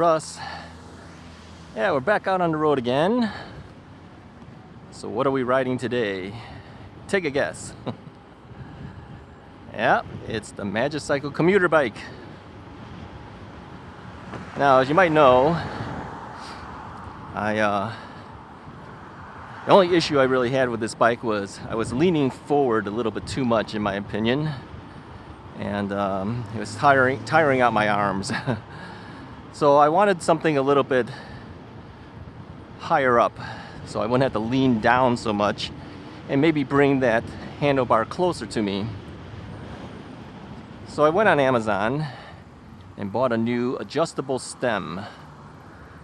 Russ. Yeah, we're back out on the road again. So what are we riding today? Take a guess. Yeah, it's the Magicycle Commuter Bike. Now, as you might know, the only issue I really had with this bike was I was leaning forward a little bit too much, in my opinion, and it was tiring out my arms. So I wanted something a little bit higher up, so I wouldn't have to lean down so much and maybe bring that handlebar closer to me. So I went on Amazon and bought a new adjustable stem.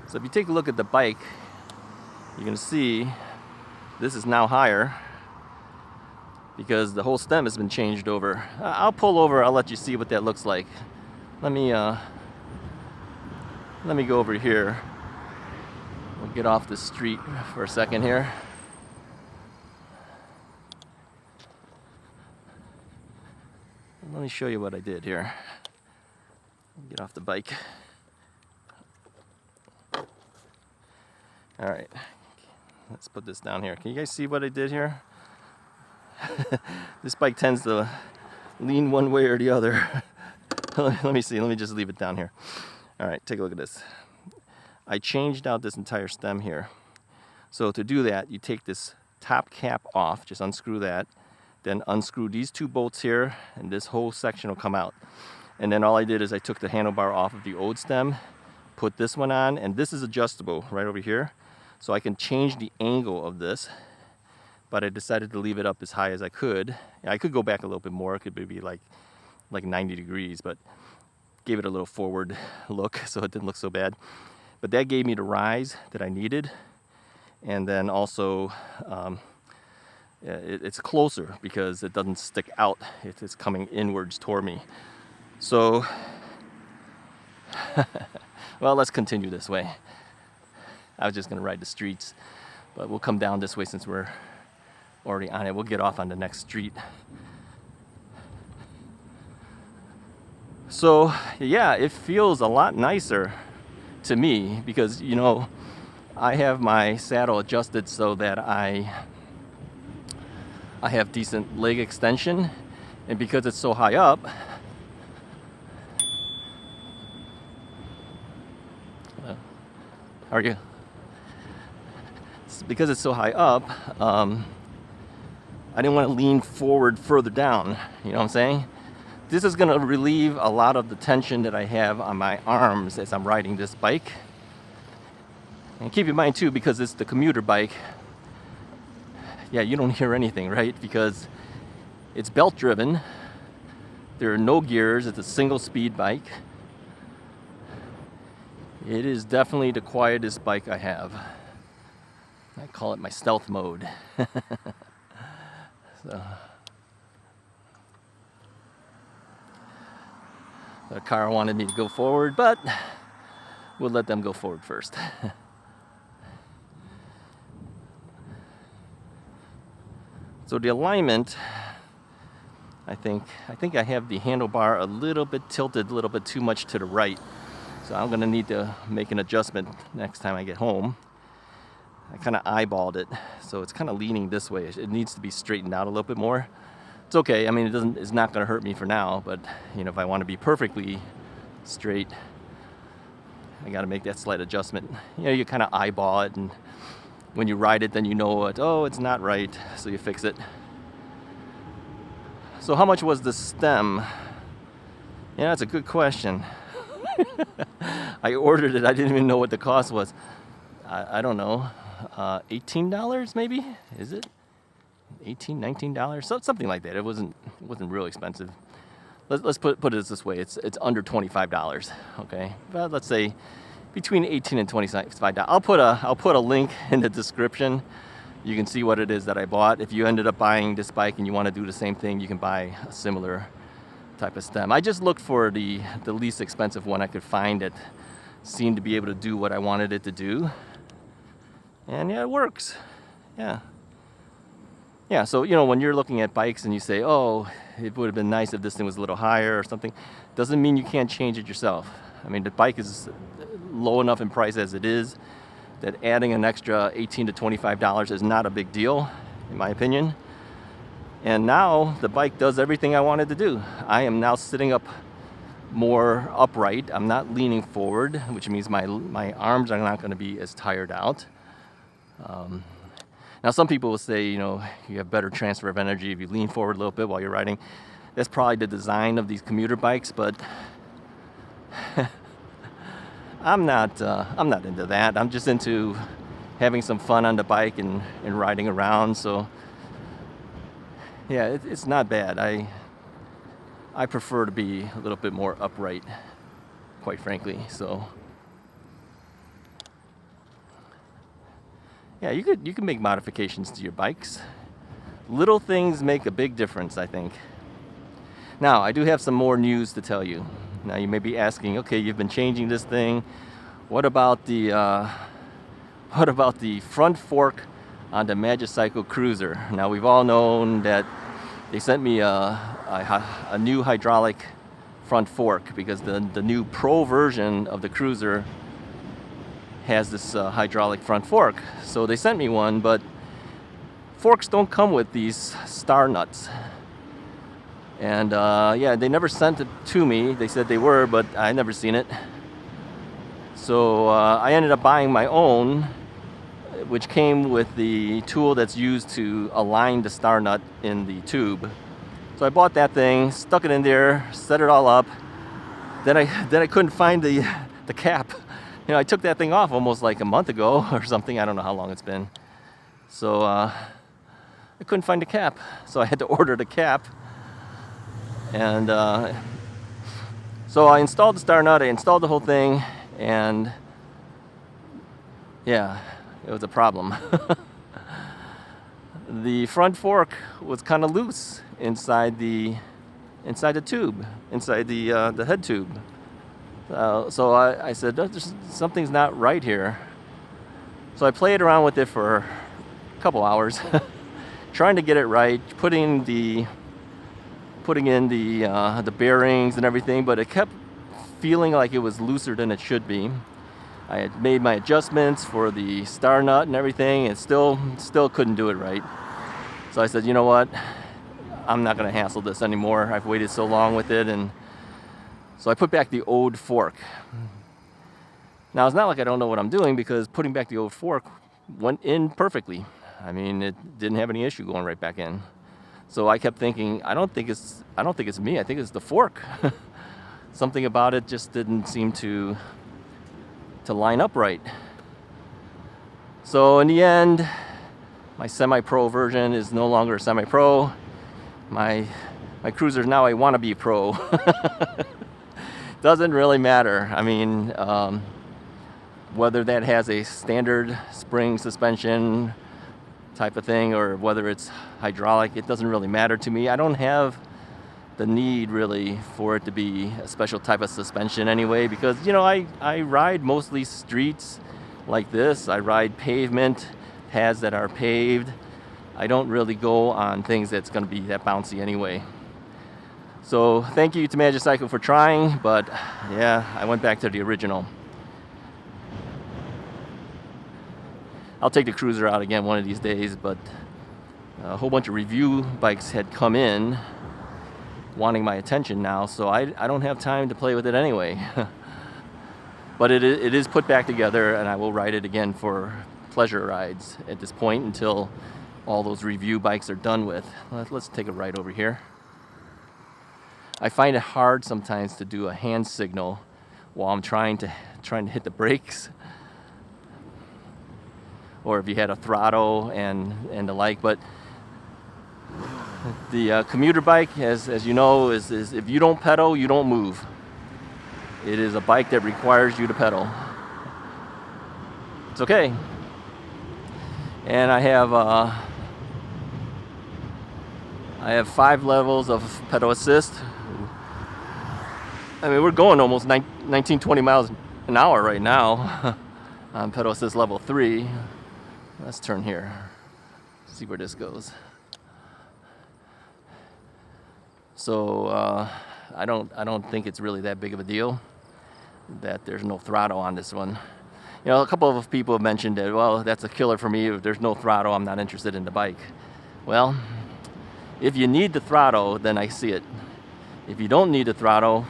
So if you take a look at the bike, you're going to see this is now higher because the whole stem has been changed over. I'll pull over, I'll let you see what that looks like. Let me go over here. We'll get off the street for a second here. Let me show you what I did here. Get off the bike. All right, let's put this down here. Can you guys see what I did here? This bike tends to lean one way or the other. Let me see, let me just leave it down here. All right, take a look at this. I changed out this entire stem here. So to do that, you take this top cap off, just unscrew that, then unscrew these two bolts here, and this whole section will come out. And then all I did is I took the handlebar off of the old stem, put this one on, and this is adjustable right over here. So I can change the angle of this, but I decided to leave it up as high as I could. I could go back a little bit more, it could be like 90 degrees, but gave it a little forward look so it didn't look so bad. But that gave me the rise that I needed, and then also it's closer because it doesn't stick out. It's coming inwards toward me. So, well, let's continue this way. I was just going to ride the streets, but we'll come down this way since we're already on it. We'll get off on the next street. So, yeah, it feels a lot nicer to me because, you know, I have my saddle adjusted so that I have decent leg extension, and because it's so high up, because it's so high up, I didn't want to lean forward further down, you know what I'm saying? This is going to relieve a lot of the tension that I have on my arms as I'm riding this bike. And keep in mind too, because it's the commuter bike, yeah, you don't hear anything, right? Because it's belt driven, there are no gears, it's a single speed bike. It is definitely the quietest bike I have. I call it my stealth mode. So, the car wanted me to go forward, but we'll let them go forward first. So the alignment, I think I have the handlebar a little bit tilted, a little bit too much to the right. So I'm gonna need to make an adjustment next time I get home. I kind of eyeballed it, so it's kind of leaning this way. It needs to be straightened out a little bit more. It's okay. I mean, it's not going to hurt me for now, but you know, if I want to be perfectly straight, I got to make that slight adjustment. You know, you kind of eyeball it, and when you ride it, then you know what, oh, it's not right, so you fix it. So how much was the stem? Yeah, that's a good question. I ordered it. I didn't even know what the cost was. I don't know. $18 maybe? Is it? $18, $19? Something like that. It wasn't real expensive. Let's put it this way. It's under $25. Okay, but let's say between $18 and $25. I'll put a link in the description. You can see what it is that I bought. If you ended up buying this bike and you want to do the same thing, you can buy a similar type of stem. I just looked for the least expensive one I could find that seemed to be able to do what I wanted it to do. And yeah, it works. Yeah. Yeah, so, you know, when you're looking at bikes and you say, oh, it would have been nice if this thing was a little higher or something, doesn't mean you can't change it yourself. I mean, the bike is low enough in price as it is that adding an extra $18 to $25 is not a big deal, in my opinion. And now the bike does everything I wanted to do. I am now sitting up more upright. I'm not leaning forward, which means my arms are not going to be as tired out. Now some people will say, you know, you have better transfer of energy if you lean forward a little bit while you're riding. That's probably the design of these commuter bikes, but I'm not into that. I'm just into having some fun on the bike and riding around. So yeah, it's not bad. I prefer to be a little bit more upright, quite frankly. So yeah, you can make modifications to your bikes. Little things make a big difference, I think. Now, I do have some more news to tell you. Now, you may be asking, okay, you've been changing this thing. What about the front fork on the Magicycle Cruiser? Now, we've all known that they sent me a new hydraulic front fork because the new Pro version of the Cruiser has this hydraulic front fork. So they sent me one, but forks don't come with these star nuts. And yeah, they never sent it to me. They said they were, but I never seen it. So I ended up buying my own, which came with the tool that's used to align the star nut in the tube. So I bought that thing, stuck it in there, set it all up. Then I couldn't find the cap. You know, I took that thing off almost like a month ago or something. I don't know how long it's been. So I couldn't find the cap. So I had to order the cap. And so I installed the star nut, I installed the whole thing, and yeah, it was a problem. The front fork was kind of loose inside the tube, inside the head tube. So I said, something's not right here. So I played around with it for a couple hours, trying to get it right, putting in the bearings and everything, but it kept feeling like it was looser than it should be. I had made my adjustments for the star nut and everything, and still couldn't do it right. So I said, you know what? I'm not going to hassle this anymore. I've waited so long with it, and so I put back the old fork. Now, it's not like I don't know what I'm doing, because putting back the old fork went in perfectly. I mean, it didn't have any issue going right back in. So I kept thinking, I don't think it's me. I think it's the fork. Something about it just didn't seem to line up right. So in the end, my semi-pro version is no longer a semi-pro. My Cruiser is now a wannabe pro. Doesn't really matter. I mean, whether that has a standard spring suspension type of thing or whether it's hydraulic, it doesn't really matter to me. I don't have the need really for it to be a special type of suspension anyway, because you know, I ride mostly streets like this. I ride pavement, paths that are paved. I don't really go on things that's going to be that bouncy anyway. So thank you to Magicycle for trying, but yeah, I went back to the original. I'll take the Cruiser out again one of these days, but a whole bunch of review bikes had come in wanting my attention now, so I don't have time to play with it anyway. But it is put back together, and I will ride it again for pleasure rides at this point until all those review bikes are done with. Let's take a ride over here. I find it hard sometimes to do a hand signal while I'm trying to hit the brakes, or if you had a throttle and the like. But the commuter bike, as you know, is if you don't pedal, you don't move. It is a bike that requires you to pedal. It's okay. And I have 5 levels of pedal assist. I mean, we're going almost 19, 20 miles an hour right now on pedal assist level 3. Let's turn here, see where this goes. So I don't think it's really that big of a deal. that there's no throttle on this one. You know, a couple of people have mentioned that, well, that's a killer for me. If there's no throttle, I'm not interested in the bike. Well, if you need the throttle, then I see it. If you don't need the throttle,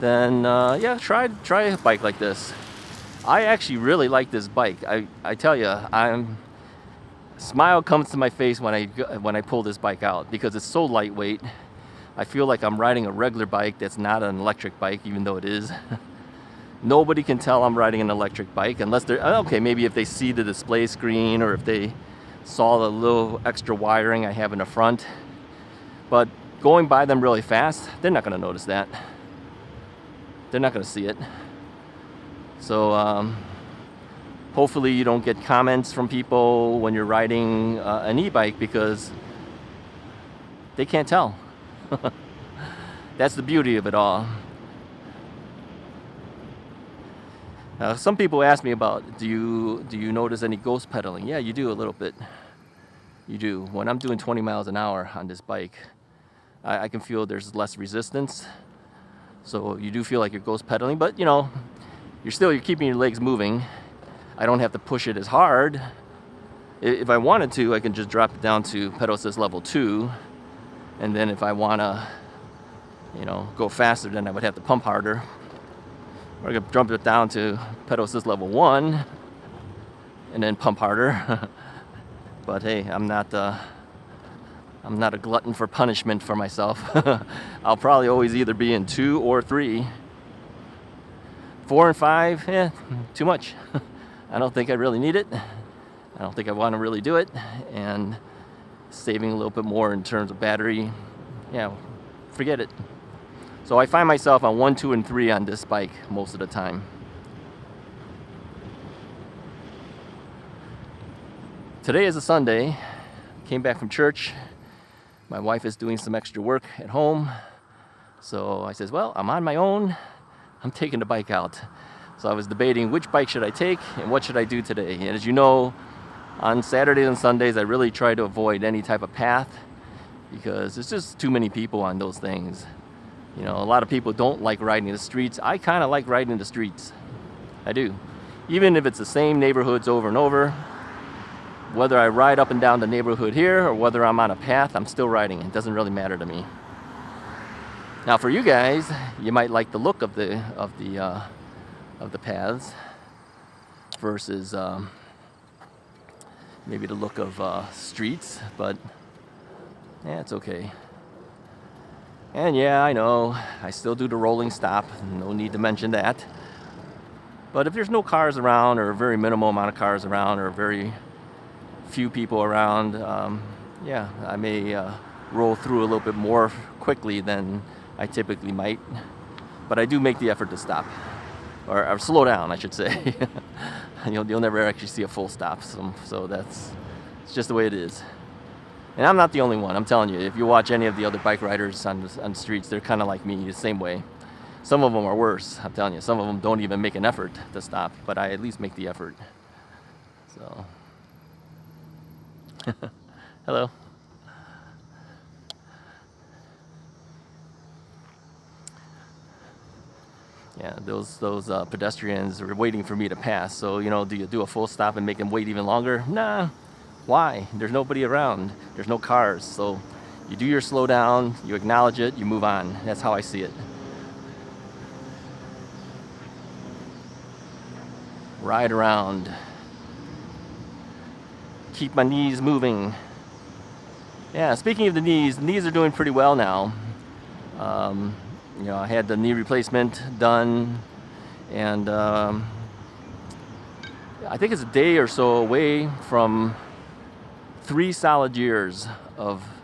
then yeah, try a bike like this. I actually really like this bike. I tell you, smile comes to my face when I pull this bike out because it's so lightweight. I feel like I'm riding a regular bike that's not an electric bike, even though it is. Nobody can tell I'm riding an electric bike unless they're, okay, maybe if they see the display screen or if they saw the little extra wiring I have in the front. But going by them really fast, they're not going to notice that. They're not going to see it. So hopefully you don't get comments from people when you're riding an e-bike because they can't tell. That's the beauty of it all. Some people ask me about, do you notice any ghost pedaling? Yeah, you do a little bit. You do. When I'm doing 20 miles an hour on this bike, I can feel there's less resistance. So you do feel like you're ghost pedaling, but you know, you're keeping your legs moving. I don't have to push it as hard. If I wanted to, I can just drop it down to pedal assist level 2. And then if I want to, you know, go faster, then I would have to pump harder. Or I could jump it down to pedal assist level 1 and then pump harder. But hey, I'm not a glutton for punishment for myself. I'll probably always either be in 2 or 3. 4 and 5, too much. I don't think I really need it. I don't think I want to really do it. And saving a little bit more in terms of battery, yeah, forget it. So I find myself on 1, 2, and 3 on this bike most of the time. Today is a Sunday. Came back from church. My wife is doing some extra work at home. So I says, well, I'm on my own. I'm taking the bike out. So I was debating which bike should I take and what should I do today. And as you know, on Saturdays and Sundays, I really try to avoid any type of path because there's just too many people on those things. You know, a lot of people don't like riding the streets. I kind of like riding the streets. I do. Even if it's the same neighborhoods over and over, whether I ride up and down the neighborhood here or whether I'm on a path, I'm still riding. It doesn't really matter to me. Now for you guys, you might like the look of the paths versus maybe the look of streets, but yeah, it's okay. And yeah, I know, I still do the rolling stop. No need to mention that. But if there's no cars around or a very minimal amount of cars around or very few people around, yeah, I may roll through a little bit more quickly than I typically might. But I do make the effort to stop. Or slow down, I should say. You'll never actually see a full stop. So it's just the way it is. And I'm not the only one, I'm telling you. If you watch any of the other bike riders on the streets, they're kind of like me, the same way. Some of them are worse, I'm telling you. Some of them don't even make an effort to stop, but I at least make the effort. So, hello. Yeah, those pedestrians are waiting for me to pass. So, you know, do you do a full stop and make them wait even longer? Nah. Why? There's nobody around. There's no cars. So you do your slow down, you acknowledge it, you move on. That's how I see it. Ride around. Keep my knees moving. Yeah, speaking of the knees are doing pretty well now. You know, I had the knee replacement done, and I think it's a day or so away from 3 solid years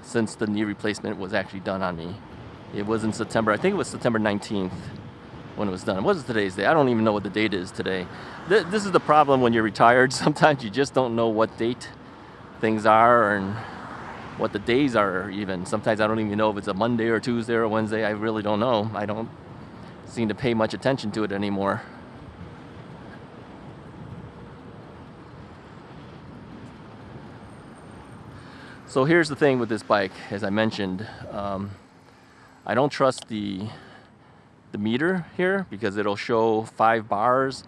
since the knee replacement was actually done on me. It was in September. I think it was September 19th when it was done. What is today's day? I don't even know what the date is today. This is the problem when you're retired. Sometimes you just don't know what date things are and what the days are even. Sometimes I don't even know if it's a Monday or Tuesday or Wednesday. I really don't know. I don't seem to pay much attention to it anymore. So here's the thing with this bike, as I mentioned, I don't trust the the meter here, because it'll show 5 bars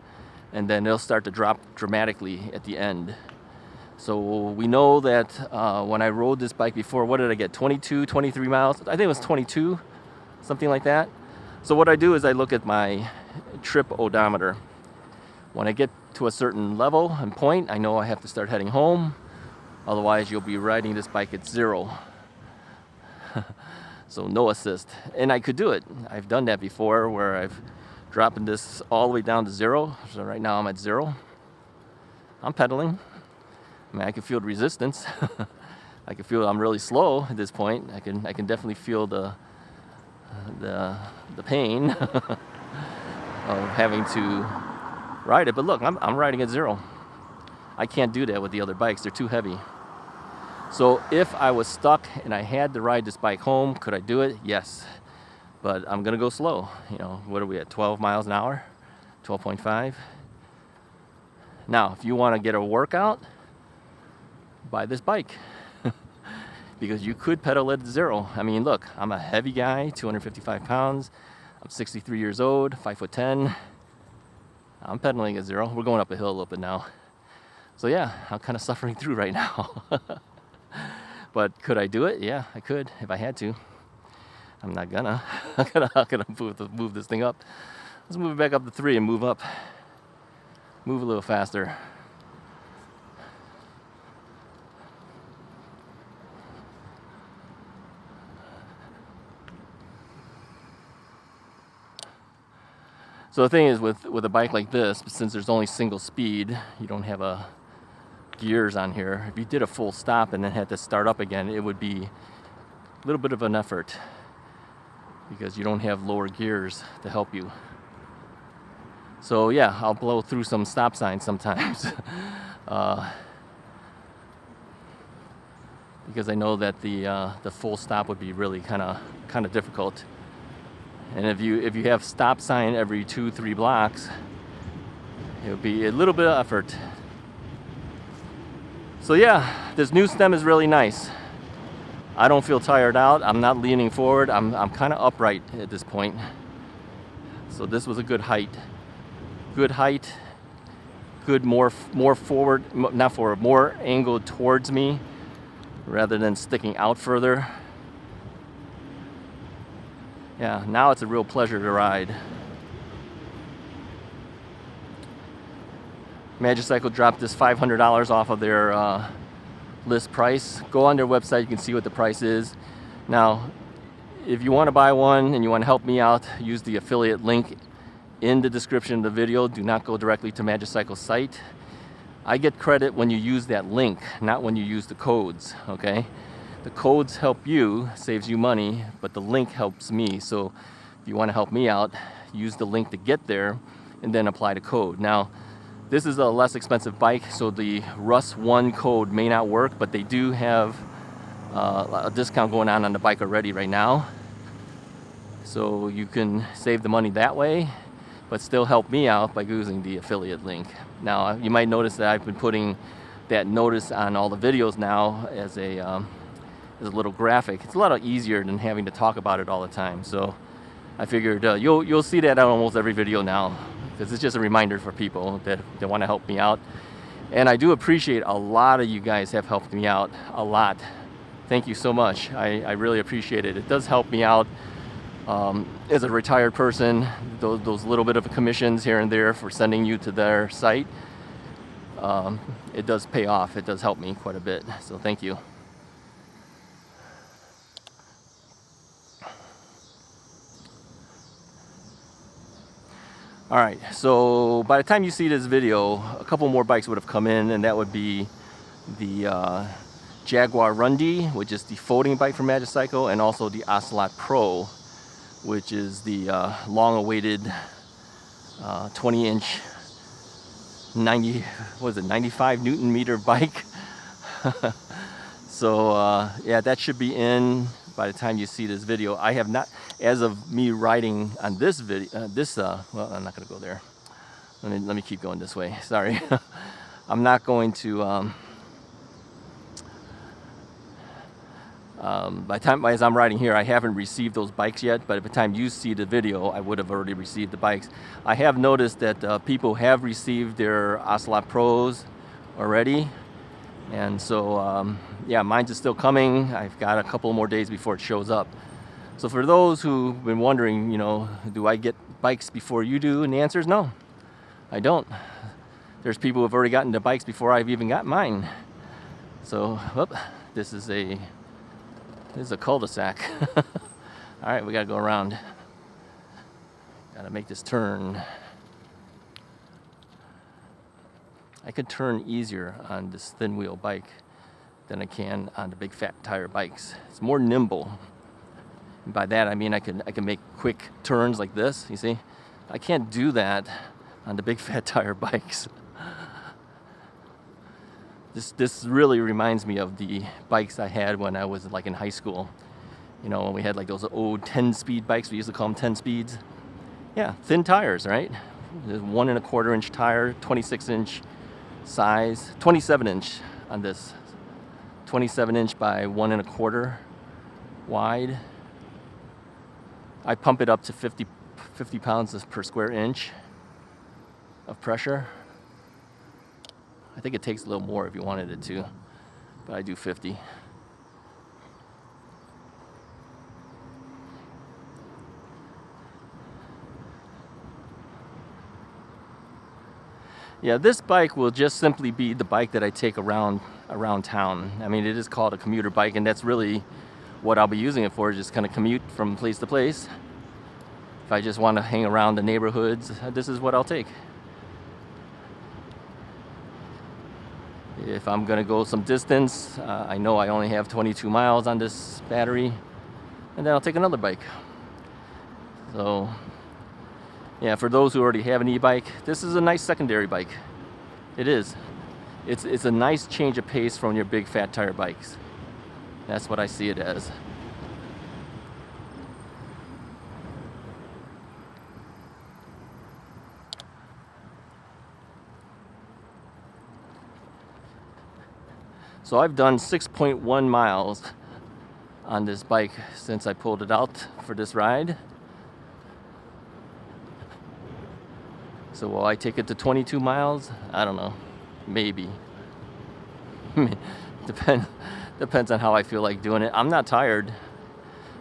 and then it'll start to drop dramatically at the end. So we know that when I rode this bike before, what did I get? 22, 23 miles? I think it was 22, something like that. So what I do is I look at my trip odometer. When I get to a certain level and point, I know I have to start heading home. Otherwise, you'll be riding this bike at 0. So no assist. And I could do it. I've done that before where I've dropped this all the way down to 0. So right now I'm at 0. I'm pedaling. I mean, I can feel the resistance. I can feel I'm really slow at this point. I can definitely feel the pain of having to ride it. But look, I'm riding at 0. I can't do that with the other bikes. They're too heavy. So if I was stuck and I had to ride this bike home, could I do it? Yes. But I'm gonna go slow. You know, what are we at? 12 miles an hour? 12.5. Now, if you want to get a workout, buy this bike. Because you could pedal at 0. I mean, look, I'm a heavy guy, 255 pounds. I'm 63 years old, 5'10". I'm pedaling at 0. We're going up a hill a little bit now. So yeah, I'm kind of suffering through right now. But could I do it? Yeah, I could if I had to. I'm not gonna. I'm gonna move this thing up. Let's move it back up to 3 and move up. Move a little faster. So the thing is with a bike like this, since there's only single speed, you don't have gears on here. If you did a full stop and then had to start up again, it would be a little bit of an effort because you don't have lower gears to help you. So yeah, I'll blow through some stop signs sometimes because I know that the full stop would be really kind of difficult. And if you have stop sign every 2-3 blocks, it would be a little bit of effort. So yeah, this new stem is really nice. I don't feel tired out. I'm not leaning forward. I'm kind of upright at this point. So this was a good height. Good height. Good more forward, not forward, more angled towards me rather than sticking out further. Yeah, now it's a real pleasure to ride. Magicycle dropped this $500 off of their list price. Go on their website, you can see what the price is. Now, if you want to buy one and you want to help me out, use the affiliate link in the description of the video. Do not go directly to Magicycle's site. I get credit when you use that link, not when you use the codes, okay? The codes help you, saves you money, but the link helps me. So if you want to help me out, use the link to get there and then apply the code. Now, this is a less expensive bike, so the Russ 1 code may not work, but they do have a discount going on the bike already right now. So you can save the money that way, but still help me out by using the affiliate link. Now, you might notice that I've been putting that notice on all the videos now as a little graphic. It's a lot easier than having to talk about it all the time. So I figured you'll see that on almost every video now, because it's just a reminder for people that want to help me out. And I do appreciate a lot of you guys have helped me out a lot. Thank you so much. I really appreciate it. It does help me out as a retired person. Those little bit of commissions here and there for sending you to their site, it does pay off. It does help me quite a bit. So thank you. All right, so by the time you see this video, a couple more bikes would have come in, and that would be the Jaguar Run D, which is the folding bike from Magicycle, and also the Ocelot Pro, which is the long-awaited 20-inch 95 Newton meter bike. So yeah, that should be in by the time you see this video. I have not, as of me riding on this video, well, I'm not going to go there. Let me keep going this way. Sorry. I'm not going to By the time as I'm riding here, I haven't received those bikes yet, but by the time you see the video, I would have already received the bikes. I have noticed that people have received their Ocelot Pros already, and so yeah, mine's is still coming. I've got a couple more days before it shows up. So for those who've been wondering, you know, do I get bikes before you do? And the answer is no, I don't. There's people who've already gotten the bikes before I've even got mine. So, whoop, this is a cul-de-sac. All right, we gotta go around. Gotta make this turn. I could turn easier on this thin wheel bike than I can on the big fat tire bikes. It's more nimble. And by that I mean I can make quick turns like this, you see? I can't do that on the big fat tire bikes. This really reminds me of the bikes I had when I was like in high school. You know, when we had like those old 10-speed bikes, we used to call them 10 speeds. Yeah, thin tires, right? There's 1 1/4 inch tire, 26-inch size, 27-inch on this. 27-inch by 1 1/4 wide. I pump it up to 50 pounds per square inch of pressure. I think it takes a little more if you wanted it to, but I do 50. Yeah, this bike will just simply be the bike that I take around town. I mean, it is called a commuter bike, and that's really what I'll be using it for, just kind of commute from place to place. If I just want to hang around the neighborhoods, this is what I'll take. If I'm going to go some distance, I know I only have 22 miles on this battery, and then I'll take another bike. So, yeah, for those who already have an e-bike, this is a nice secondary bike. It is. It's a nice change of pace from your big fat tire bikes. That's what I see it as. So I've done 6.1 miles on this bike since I pulled it out for this ride. So will I take it to 22 miles? I don't know. Maybe. Depends on how I feel like doing it. I'm not tired.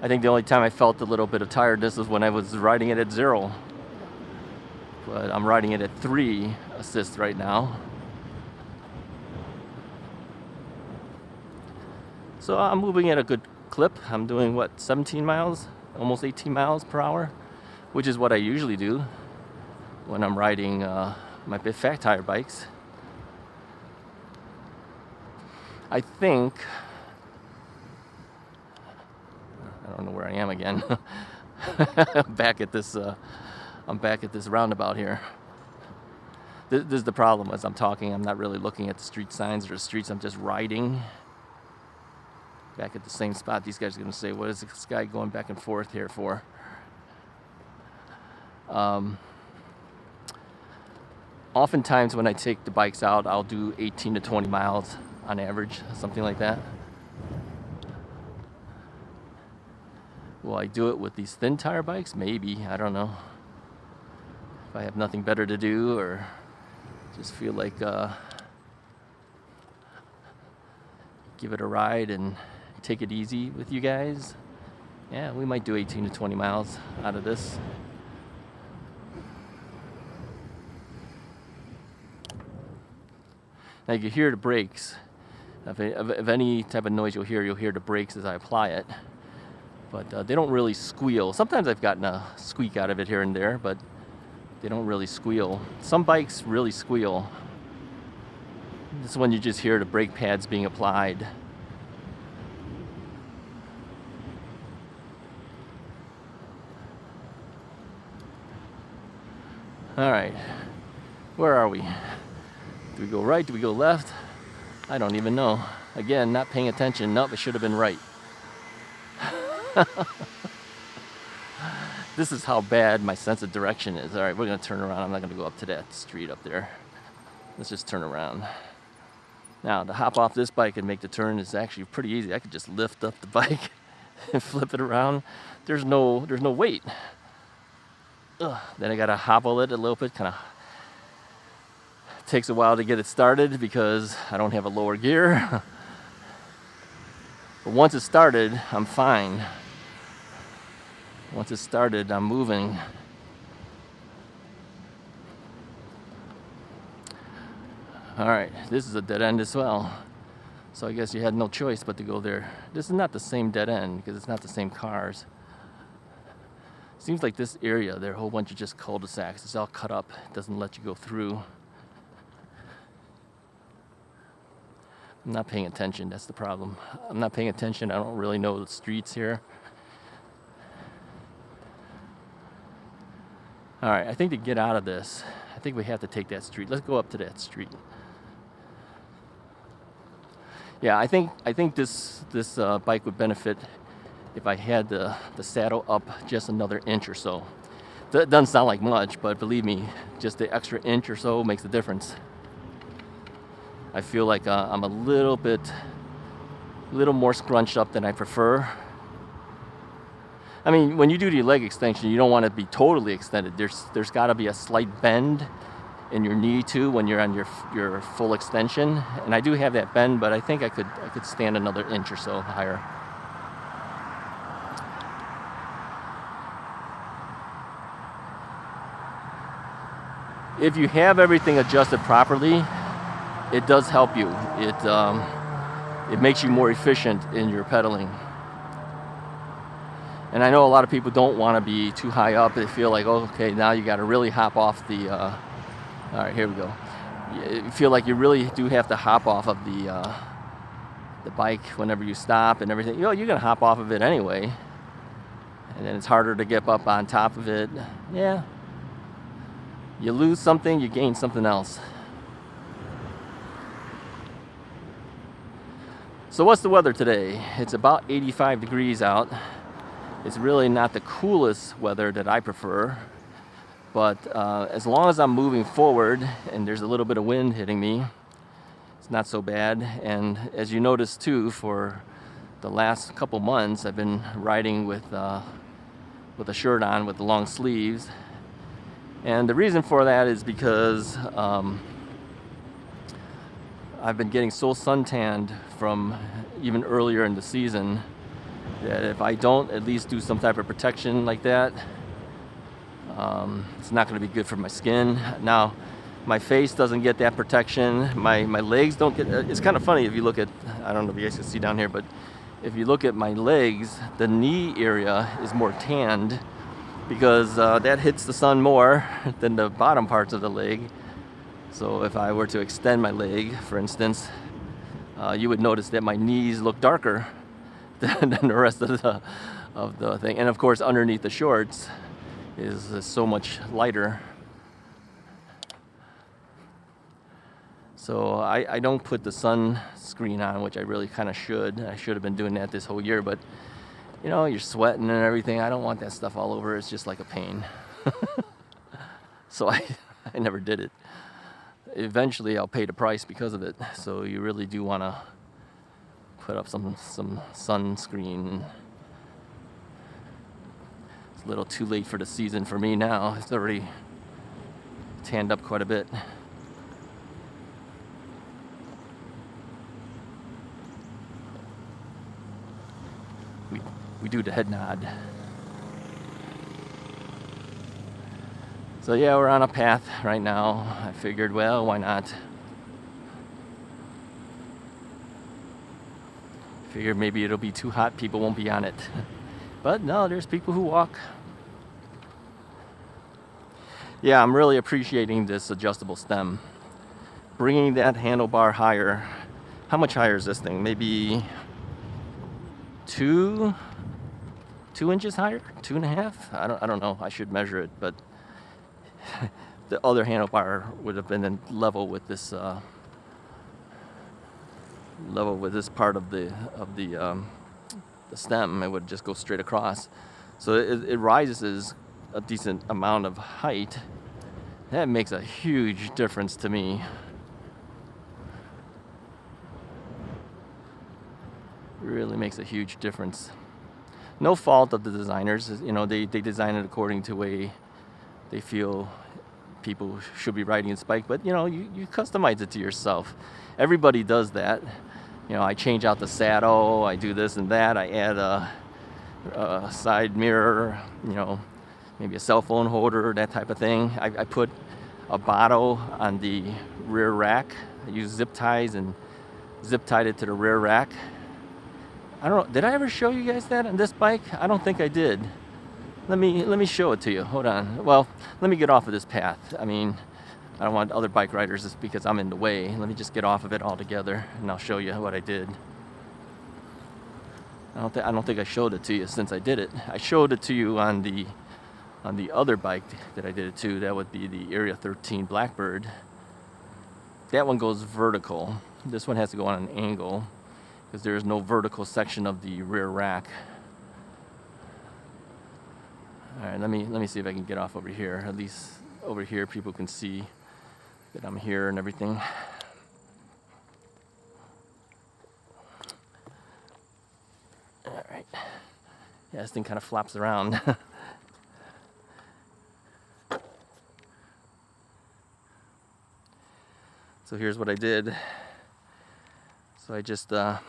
I think the only time I felt a little bit of tiredness was when I was riding it at 0. But I'm riding it at 3 assists right now. So I'm moving at a good clip. I'm doing, 17 miles? Almost 18 miles per hour, which is what I usually do when I'm riding my big fat tire bikes. I think, I don't know where I am again. I'm back at this roundabout here. This is the problem. As I'm talking, I'm not really looking at the street signs or the streets. I'm just riding. Back at the same spot. These guys are going to say, what is this guy going back and forth here for? Oftentimes when I take the bikes out, I'll do 18 to 20 miles on average, something like that. Will I do it with these thin tire bikes? Maybe. I don't know. If I have nothing better to do or just feel like give it a ride and take it easy with you guys. Yeah, we might do 18 to 20 miles out of this. Now you can hear the brakes. If any type of noise you'll hear the brakes as I apply it. But they don't really squeal. Sometimes I've gotten a squeak out of it here and there, but they don't really squeal. Some bikes really squeal. This one you just hear the brake pads being applied. All right, where are we? Do we go right? Do we go left? I don't even know. Again, not paying attention. Nope, it should have been right. This is how bad my sense of direction is. All right, we're gonna turn around. I'm not gonna go up to that street up there. Let's just turn around. Now, to hop off this bike and make the turn is actually pretty easy. I could just lift up the bike and flip it around. There's no weight. Then I gotta hobble it a little bit, kind of takes a while to get it started because I don't have a lower gear. But once it's started, I'm fine. Once it's started, I'm moving. All right, this is a dead end as well. So I guess you had no choice but to go there. This is not the same dead end because it's not the same cars. Seems like this area, there are a whole bunch of just cul-de-sacs. It's all cut up. It doesn't let you go through. I'm not paying attention. That's the problem. I'm not paying attention. I don't really know the streets here. All right, I think to get out of this, I think we have to take that street. Let's go up to that street. Yeah, I think this bike would benefit if I had the saddle up just another inch or so. That doesn't sound like much, but believe me, just the extra inch or so makes a difference. I feel like I'm a little more scrunched up than I prefer. I mean, when you do the leg extension, you don't want to be totally extended. There's got to be a slight bend in your knee too when you're on your full extension. And I do have that bend, but I think I could stand another inch or so higher. If you have everything adjusted properly, it does help you. It makes you more efficient in your pedaling. And I know a lot of people don't want to be too high up. They feel like, oh, okay, now you got to really hop off the. All right, here we go. You feel like you really do have to hop off of the bike whenever you stop and everything. You know, you're gonna hop off of it anyway, and then it's harder to get up on top of it. Yeah. You lose something, you gain something else. So what's the weather today? It's about 85 degrees out. It's really not the coolest weather that I prefer, but as long as I'm moving forward and there's a little bit of wind hitting me, it's not so bad. And as you notice too, for the last couple months, I've been riding with a shirt on with the long sleeves. And the reason for that is because I've been getting so suntanned from even earlier in the season that if I don't at least do some type of protection like that, it's not going to be good for my skin. Now, my face doesn't get that protection. My legs don't get. It's kind of funny if you look at. I don't know if you guys can see down here, but if you look at my legs, the knee area is more tanned because that hits the sun more than the bottom parts of the leg. So if I were to extend my leg, for instance, you would notice that my knees look darker than the rest of the thing. And of course, underneath the shorts is so much lighter. So I don't put the sunscreen on, which I really kind of should. I should have been doing that this whole year, but you know, you're sweating and everything. I don't want that stuff all over. It's just like a pain. So I never did it. Eventually I'll pay the price because of it. So you really do want to put up some sunscreen. It's a little too late for the season for me now. It's already tanned up quite a bit. We do the head nod. So yeah, we're on a path right now. I figured, well, why not? Figured maybe it'll be too hot, people won't be on it. But no, there's people who walk. Yeah, I'm really appreciating this adjustable stem. Bringing that handlebar higher. How much higher is this thing? Maybe 2 inches higher? 2.5? I don't know. I should measure it, but the other handlebar would have been in level with this part of the stem. It would just go straight across. So it rises a decent amount of height. That makes a huge difference to me. really makes a huge difference. No fault of the designers. You know, they design it according to the way they feel people should be riding this bike, but you know, you customize it to yourself. Everybody does that. You know, I change out the saddle, I do this and that, I add a side mirror, you know, maybe a cell phone holder, that type of thing. I put a bottle on the rear rack. I use zip ties and zip tied it to the rear rack. I don't know, did I ever show you guys that on this bike? I don't think I did. Let me show it to you. Hold on. Well, let me get off of this path. I mean, I don't want other bike riders just because I'm in the way. Let me just get off of it altogether, and I'll show you what I did. I don't think I showed it to you since I did it. I showed it to you on the other bike that I did it to. That would be the Area 13 Blackbird. That one goes vertical. This one has to go on an angle because there is no vertical section of the rear rack. All right, let me see if I can get off over here. At least over here people can see that I'm here and everything. All right. Yeah, this thing kind of flops around. So here's what I did. So I just put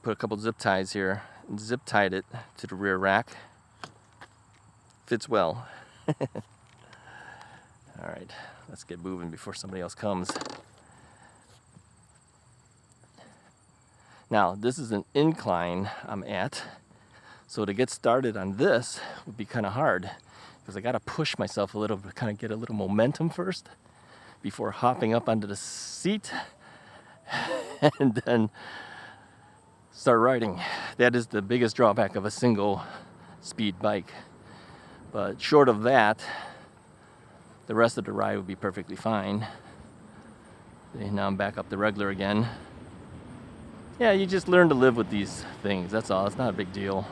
a couple zip ties here and zip tied it to the rear rack. Fits well. All right, let's get moving before somebody else comes. Now, this is an incline I'm at, so to get started on this would be kind of hard because I got to push myself a little to kind of get a little momentum first before hopping up onto the seat and then start riding. That is the biggest drawback of a single speed bike. But short of that, the rest of the ride would be perfectly fine. Okay, now I'm back up to regular again. Yeah, you just learn to live with these things, that's all. It's not a big deal.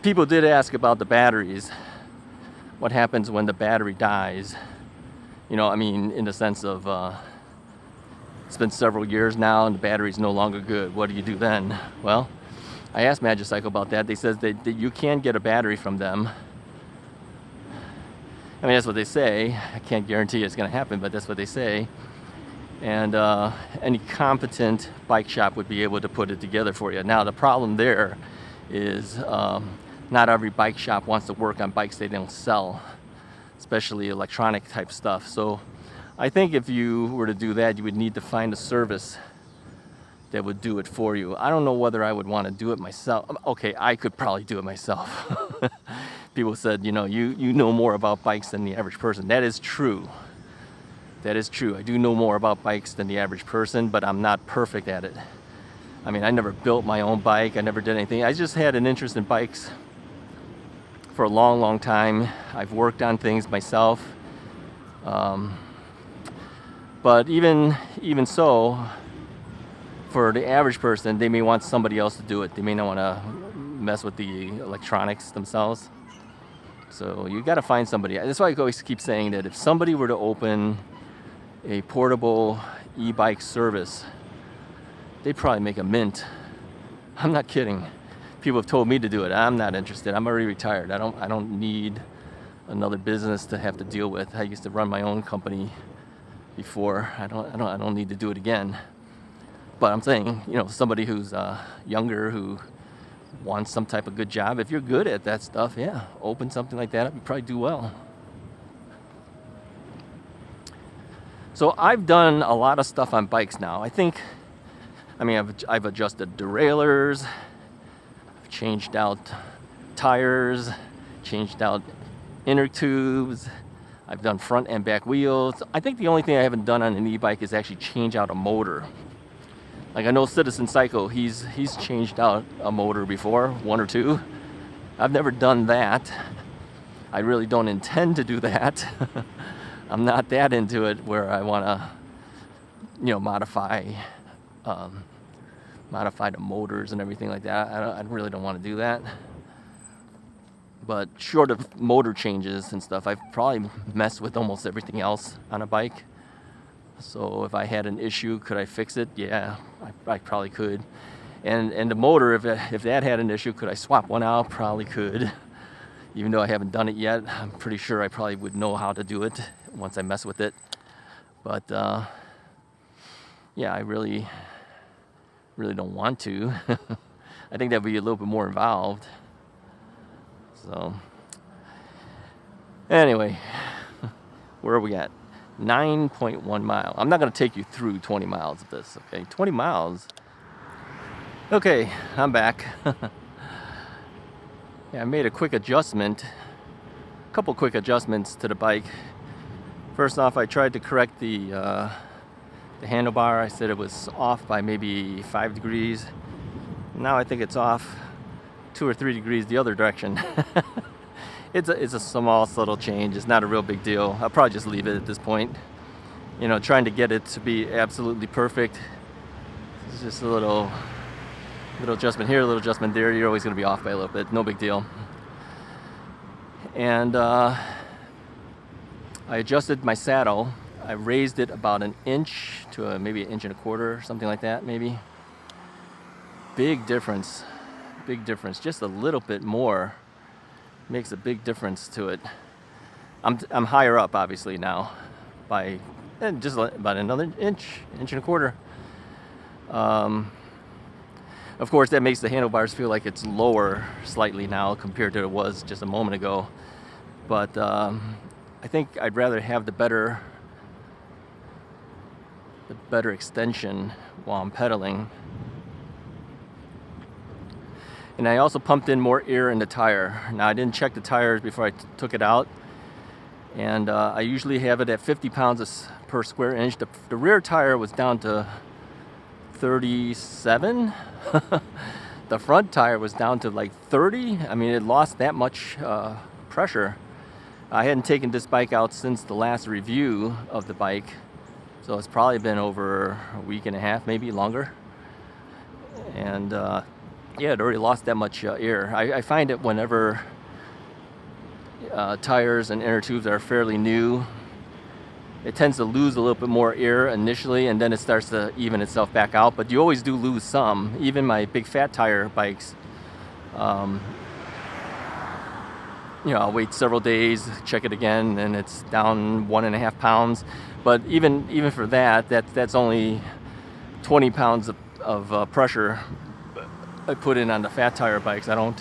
People did ask about the batteries. What happens when the battery dies? You know, I mean, in the sense of it's been several years now and the battery's no longer good. What do you do then? Well, I asked Magicycle about that. They said that you can get a battery from them. I mean, that's what they say. I can't guarantee it's going to happen, but that's what they say. And any competent bike shop would be able to put it together for you. Now, the problem there is not every bike shop wants to work on bikes they don't sell, especially electronic type stuff. So I think if you were to do that, you would need to find a service that would do it for you. I don't know whether I would want to do it myself. Okay, I could probably do it myself. People said, you know, you know more about bikes than the average person. That is true. That is true. I do know more about bikes than the average person, but I'm not perfect at it. I mean, I never built my own bike. I never did anything. I just had an interest in bikes for a long, long time. I've worked on things myself. But even so, for the average person, they may want somebody else to do it. They may not want to mess with the electronics themselves. So you got to find somebody. That's why I always keep saying that if somebody were to open a portable e-bike service, they'd probably make a mint. I'm not kidding. People have told me to do it. I'm not interested. I'm already retired. I don't need another business to have to deal with. I used to run my own company before. I don't need to do it again. But I'm saying, you know, somebody who's younger, who wants some type of good job, if you're good at that stuff, yeah, open something like that up, you probably do well. So I've done a lot of stuff on bikes now. I've adjusted derailleurs, I've changed out tires, changed out inner tubes, I've done front and back wheels. I think the only thing I haven't done on an e-bike is actually change out a motor. Like I know Citizen Cycle, he's changed out a motor before, one or two. I've never done that. I really don't intend to do that. I'm not that into it where I want to, you know, modify the motors and everything like that. I really don't want to do that. But short of motor changes and stuff, I've probably messed with almost everything else on a bike. So if I had an issue, could I fix it? Yeah, I probably could. And the motor, if that had an issue, could I swap one out? Probably could. Even though I haven't done it yet, I'm pretty sure I probably would know how to do it once I mess with it. But yeah, I really don't want to. I think that'd be a little bit more involved. So anyway, where are we at? 9.1 mile. I'm not going to take you through 20 miles of this, okay? 20 miles. Okay, I'm back. Yeah, I made a quick adjustment, a couple quick adjustments to the bike. First off, I tried to correct the handlebar. I said it was off by maybe 5 degrees. Now I think it's off 2 or 3 degrees the other direction. It's a small, subtle change. It's not a real big deal. I'll probably just leave it at this point. You know, trying to get it to be absolutely perfect. It's just a little adjustment here, a little adjustment there. You're always going to be off by a little bit. No big deal. And I adjusted my saddle. I raised it about an inch to maybe 1.25 inches, something like that, maybe. Big difference. Big difference. Just a little bit more makes a big difference to it. I'm higher up, obviously, now by just about another inch, 1.25 inches. Of course, that makes the handlebars feel like it's lower slightly now compared to it was just a moment ago. But I think I'd rather have the better extension while I'm pedaling. And I also pumped in more air in the tire. Now, I didn't check the tires before I took it out. And I usually have it at 50 pounds per square inch. The rear tire was down to 37. The front tire was down to like 30. I mean, it lost that much pressure. I hadn't taken this bike out since the last review of the bike. So it's probably been over a week and a half, maybe longer. And yeah, it already lost that much air. I find it whenever tires and inner tubes are fairly new, it tends to lose a little bit more air initially, and then it starts to even itself back out. But you always do lose some. Even my big fat tire bikes, you know, I'll wait several days, check it again, and it's down 1.5 pounds. But even for that, that's only 20 pounds of pressure I put in on the fat tire bikes. I don't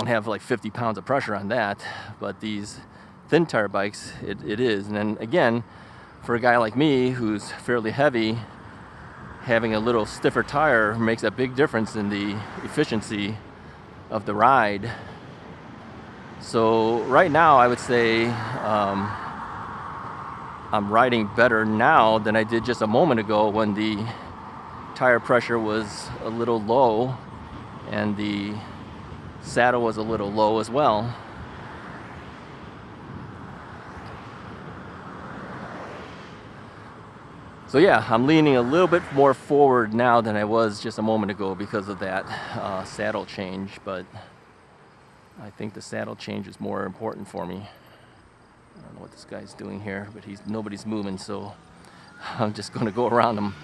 have like 50 pounds of pressure on that, but these thin tire bikes, it is. And then again, for a guy like me who's fairly heavy, having a little stiffer tire makes a big difference in the efficiency of the ride. So right now, I would say I'm riding better now than I did just a moment ago when the tire pressure was a little low and the saddle was a little low as well. So yeah, I'm leaning a little bit more forward now than I was just a moment ago because of that saddle change, but I think the saddle change is more important for me. I don't know what this guy's doing here, but nobody's moving, so I'm just going to go around him.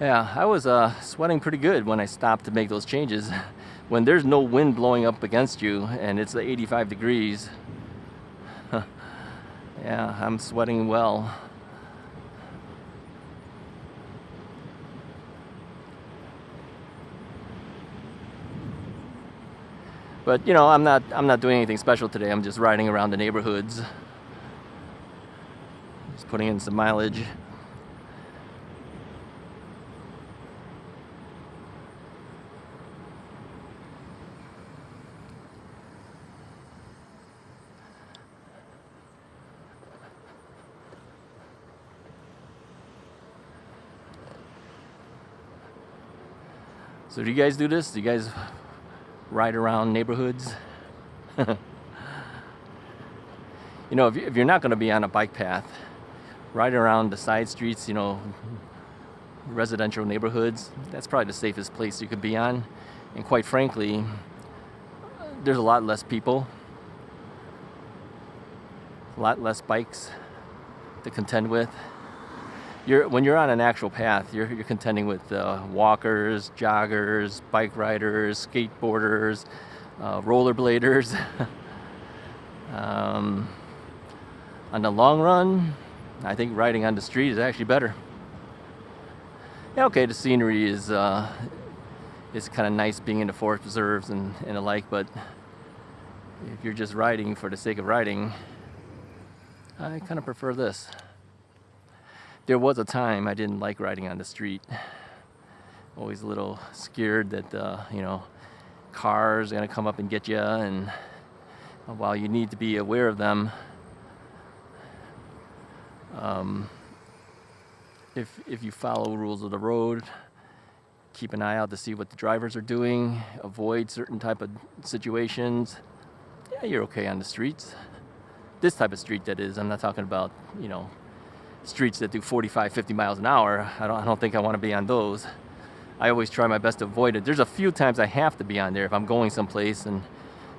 Yeah, I was sweating pretty good when I stopped to make those changes. When there's no wind blowing up against you and it's 85 degrees, yeah, I'm sweating well. But you know, I'm not doing anything special today. I'm just riding around the neighborhoods, just putting in some mileage. So do you guys do this? Do you guys ride around neighborhoods? You know, if you're not going to be on a bike path, ride around the side streets, you know, residential neighborhoods, that's probably the safest place you could be on. And quite frankly, there's a lot less people, a lot less bikes to contend with. When you're on an actual path, you're contending with walkers, joggers, bike riders, skateboarders, rollerbladers. On the long run, I think riding on the street is actually better. Yeah, okay, the scenery is kind of nice being in the forest preserves and the like, but if you're just riding for the sake of riding, I kind of prefer this. There was a time I didn't like riding on the street. Always a little scared that, cars are going to come up and get you, and while you need to be aware of them, if you follow rules of the road, keep an eye out to see what the drivers are doing, avoid certain type of situations, yeah, you're okay on the streets. This type of street, that is. I'm not talking about, streets that do 45, 50 miles an hour. I don't think I want to be on those. I always try my best to avoid it. There's a few times I have to be on there. If I'm going someplace and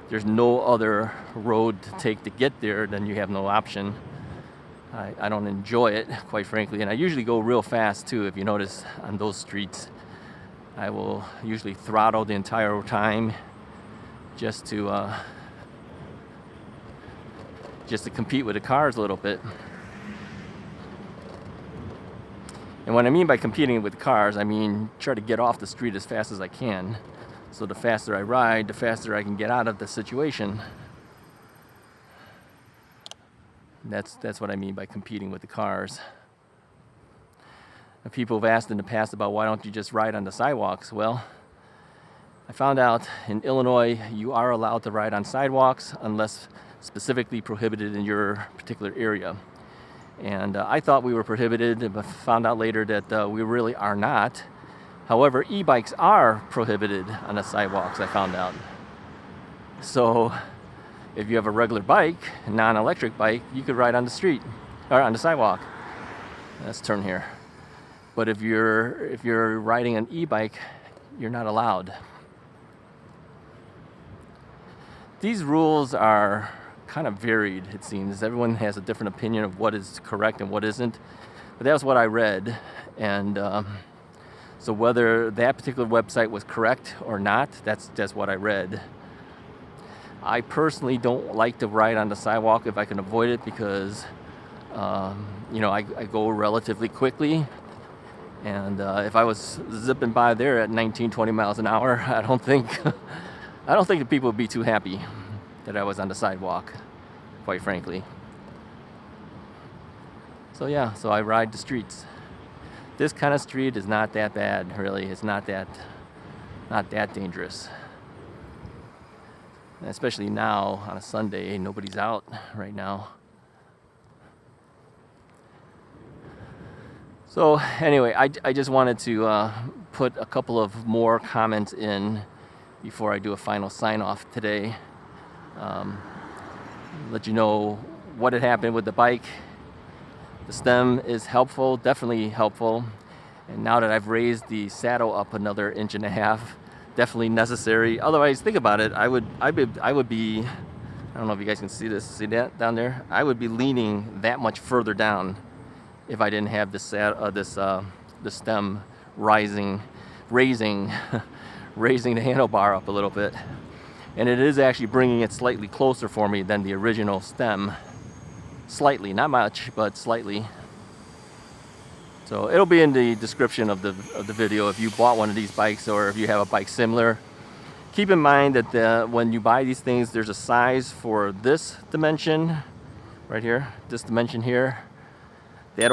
there's no other road to take to get there, then you have no option. I don't enjoy it, quite frankly, and I usually go real fast too. If you notice on those streets, I will usually throttle the entire time just to compete with the cars a little bit. And what I mean by competing with cars, I mean try to get off the street as fast as I can. So the faster I ride, the faster I can get out of the situation. That's what I mean by competing with the cars. Now, people have asked in the past about why don't you just ride on the sidewalks? Well, I found out in Illinois you are allowed to ride on sidewalks unless specifically prohibited in your particular area. And I thought we were prohibited, but found out later that we really are not. However, e-bikes are prohibited on the sidewalks, I found out. So if you have a regular bike, a non-electric bike, you could ride on the street or on the sidewalk. Let's turn here. But if you're riding an e-bike, you're not allowed. These rules are kind of varied, it seems. Everyone has a different opinion of what is correct and what isn't. But that was what I read. And so whether that particular website was correct or not, that's what I read. I personally don't like to ride on the sidewalk if I can avoid it because, I go relatively quickly. And if I was zipping by there at 19, 20 miles an hour, I don't think the people would be too happy that I was on the sidewalk, quite frankly. So I ride the streets. This kind of street is not that bad, really. It's not that dangerous. And especially now on a Sunday, nobody's out right now. So anyway, I just wanted to put a couple of more comments in before I do a final sign-off today. Let you know what had happened with the bike. The stem is helpful, definitely helpful. And now that I've raised the saddle up another 1.5 inches, definitely necessary. Otherwise, think about it. I would be, I don't know if you guys can see this. See that down there? I would be leaning that much further down if I didn't have the stem raising the handlebar up a little bit. And it is actually bringing it slightly closer for me than the original stem. Slightly, not much, but slightly. So it'll be in the description of the video if you bought one of these bikes or if you have a bike similar. Keep in mind that when you buy these things, there's a size for this dimension right here, this dimension here. That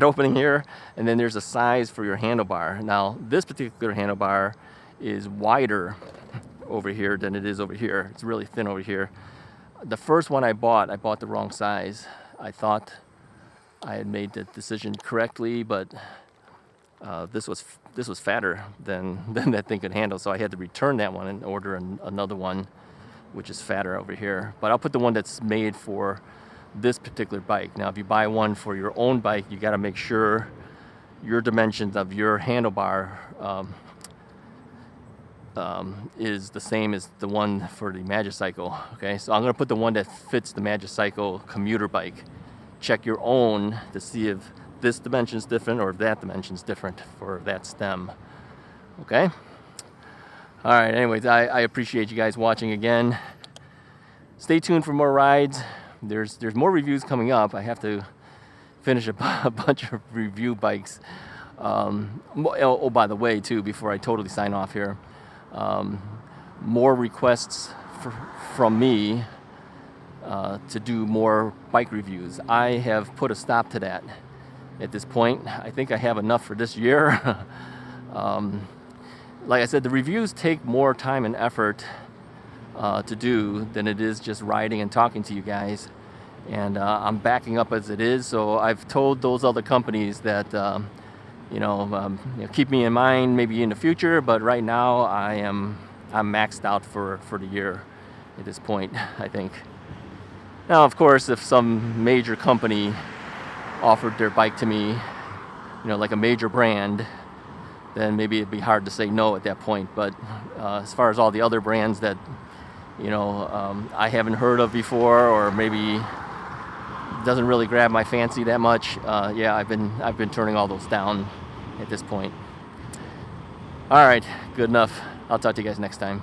opening here, and then there's a size for your handlebar. Now, this particular handlebar is wider over here than it is over here. It's really thin over here. The first one I bought the wrong size. I thought I had made the decision correctly, but this was fatter than that thing could handle, so I had to return that one and order another one, which is fatter over here. But I'll put the one that's made for this particular bike. Now, if you buy one for your own bike, you got to make sure your dimensions of your handlebar is the same as the one for the Magicycle. Okay, so I'm going to put the one that fits the Magicycle Commuter Bike. Check your own to see if this dimension is different or if that dimension is different for that stem. Okay? All right, anyways, I appreciate you guys watching again. Stay tuned for more rides. There's more reviews coming up. I have to finish a bunch of review bikes. Oh, by the way, too, before I totally sign off here, more requests from me to do more bike reviews. I have put a stop to that at this point. I think I have enough for this year. Like I said, the reviews take more time and effort to do than it is just riding and talking to you guys. And I'm backing up as it is, so I've told those other companies that keep me in mind maybe in the future, but right now I'm maxed out for the year at this point, I think. Now, of course, if some major company offered their bike to me, like a major brand, then maybe it'd be hard to say no at that point. But as far as all the other brands that I haven't heard of before, or maybe doesn't really grab my fancy that much, yeah, I've been turning all those down at this point. All right, good enough. I'll talk to you guys next time.